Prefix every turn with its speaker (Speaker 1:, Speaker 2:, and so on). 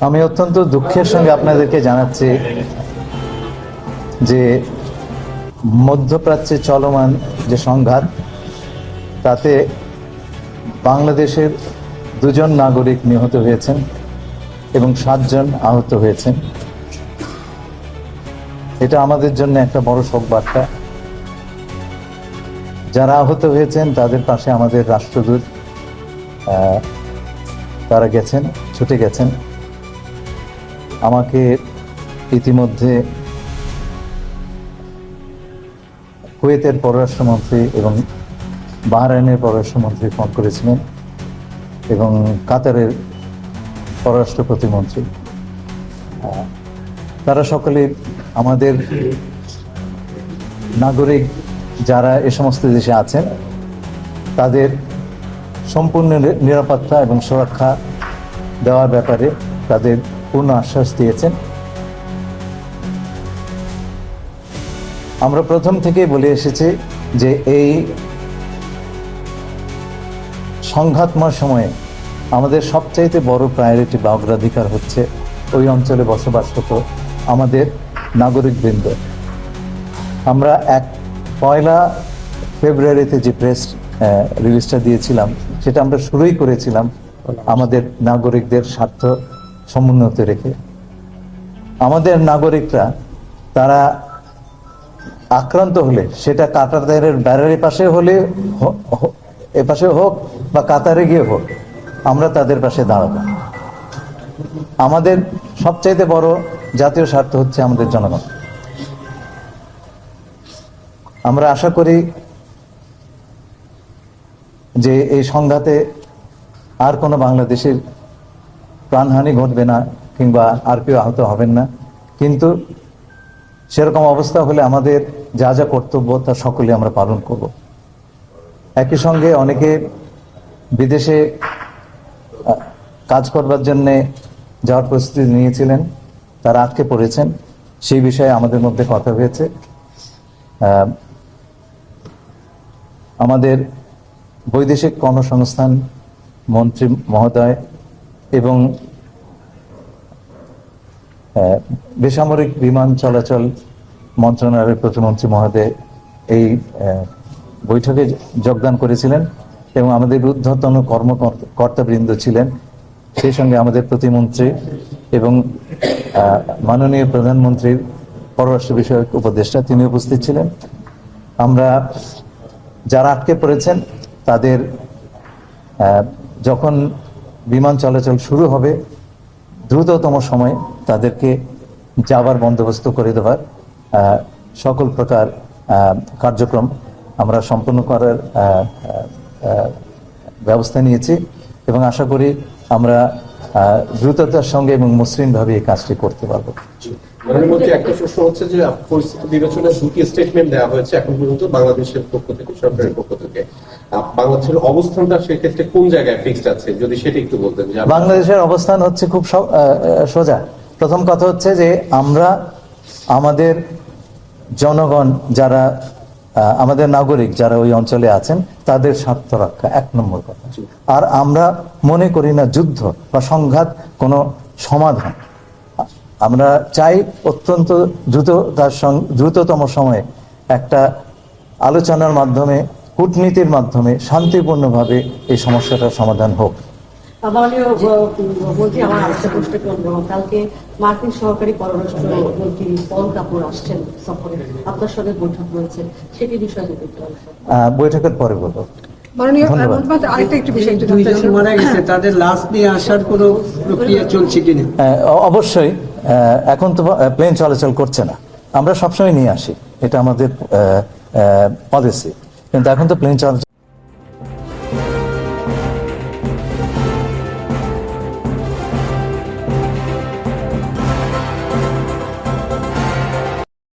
Speaker 1: আমি অত্যন্ত দুঃখের সঙ্গে আপনাদেরকে জানাচ্ছি যে মধ্যপ্রাচ্যে চলমান যে সংঘাত, তাতে বাংলাদেশের 2 জন নাগরিক নিহত হয়েছেন এবং 7 জন আহত হয়েছেন। এটা আমাদের জন্য একটা বড় শোক বার্তা। যারা আহত হয়েছেন তাদের পাশে আমাদের রাষ্ট্রদূত তারা গেছেন, ছুটে গেছেন। আমাকে ইতিমধ্যে কুয়েতের পররাষ্ট্রমন্ত্রী এবং বাহরাইনের পররাষ্ট্রমন্ত্রী ফোন করেছিলেন এবং কাতারের পররাষ্ট্র প্রতিমন্ত্রী। তারা সকলে আমাদের নাগরিক যারা এ সমস্ত দেশে আছেন তাদের সম্পূর্ণ নিরাপত্তা এবং সুরক্ষা দেওয়ার ব্যাপারে তাদের পূর্ণ আশ্বাস দিয়েছেন। আমরা প্রথম থেকেই বলে এসেছি যে এই সংঘাতময় সময়ে আমাদের সবচাইতে বড় প্রায়োরিটি বা অগ্রাধিকার হচ্ছে ওই অঞ্চলে বসবাসরত আমাদের নাগরিকবৃন্দ। আমরা 1 ফেব্রুয়ারিতে যে প্রেস রিলিজটা দিয়েছিলাম সেটা আমরা শুরুই করেছিলাম আমাদের নাগরিকদের স্বার্থ সমুন্নত রেখে। আমাদের নাগরিকরা তারা আক্রান্ত হলে, সেটা কাতারের ব্যারের পাশে হলে এপাশে হোক বা কাতারে গিয়ে হোক, আমরা তাদের পাশে দাঁড়াবো। আমাদের সবচাইতে বড় জাতীয় স্বার্থ হচ্ছে আমাদের জনগণ। আমরা আশা করি যে এই সংঘাতে আর কোনো বাংলাদেশের প্রাণহানি ঘটবে না কিংবা আর কেউ আহত হবেন না, কিন্তু সেরকম অবস্থা হলে আমাদের যা যা কর্তব্য তা সকলে আমরা পালন করব। একই সঙ্গে অনেকে বিদেশে কাজ করবার জন্যে যাওয়ার প্রস্তুতি নিয়েছিলেন, তারা আটকে পড়েছেন। সেই বিষয়ে আমাদের মধ্যে কথা হয়েছে। আমাদের বৈদেশিক কর্মসংস্থান মন্ত্রী মহোদয় এবং বেসামরিক বিমান চলাচল মন্ত্রণালয়ের প্রতিমন্ত্রী মহোদয় এই বৈঠকে যোগদান করেছিলেন এবং আমাদের ঊর্ধ্বতন কর্মকর্তাবৃন্দ ছিলেন। সেই সঙ্গে আমাদের প্রতিমন্ত্রী এবং মাননীয় প্রধানমন্ত্রীর পররাষ্ট্র বিষয়ক উপদেষ্টা তিনি উপস্থিত ছিলেন। আমরা যারা আটকে পড়েছেন তাদের যখন বিমান চলাচল শুরু হবে দ্রুততম সময়ে তাদেরকে যাবার বন্দোবস্ত করে দেওয়ার সকল প্রকার কার্যক্রম আমরা সম্পন্ন করার ব্যবস্থা নিয়েছি এবং আশা করি আমরা দ্রুততার সঙ্গে এবং মসৃণভাবে এই কাজটি করতে পারবো।
Speaker 2: একটা প্রশ্ন হচ্ছে যে পরিস্থিতি বিবেচনায় 2টি স্টেটমেন্ট দেওয়া হয়েছে এখন পর্যন্ত বাংলাদেশের পক্ষ থেকে, সরকারের পক্ষ থেকে। বাংলাদেশের অবস্থানটা সেক্ষেত্রে কোন জায়গায় ফিক্সড আছে, যদি সেটা একটু বলতেন।
Speaker 1: বাংলাদেশের অবস্থান হচ্ছে খুব সোজা। প্রথম কথা হচ্ছে যে আমরা আমাদের জনগণ যারা আমাদের নাগরিক যারা ওই অঞ্চলে আছেন তাদের স্বার্থ রক্ষা 1 নম্বর কথা। আর আমরা মনে করি না যুদ্ধ বা সংঘাত কোনো সমাধান। আমরা চাই অত্যন্ত দ্রুততম সময়ে একটা আলোচনার মাধ্যমে, কূটনীতির মাধ্যমে শান্তিপূর্ণভাবে এই সমস্যাটার সমাধান হোক।
Speaker 3: মন্ত্রী, আমার আরেকটা প্রশ্ন করবো। কালকে মার্কিন সহকারী পররাষ্ট্রমন্ত্রী পল কাপুর আসছেন সফরে, আপনার সঙ্গে বৈঠক রয়েছে, সেটি বিষয়ে
Speaker 1: বৈঠকের পরে বলবো।
Speaker 4: তাদের লাশ নিয়ে আসার কোনো প্রক্রিয়া চলছে কিনা?
Speaker 1: অবশ্যই। এখন তো প্লেন চলাচল করছে না, আমরা সবসময় নিয়ে আসি, এটা আমাদের পলিসি, কিন্তু এখন তো প্লেন চলাচল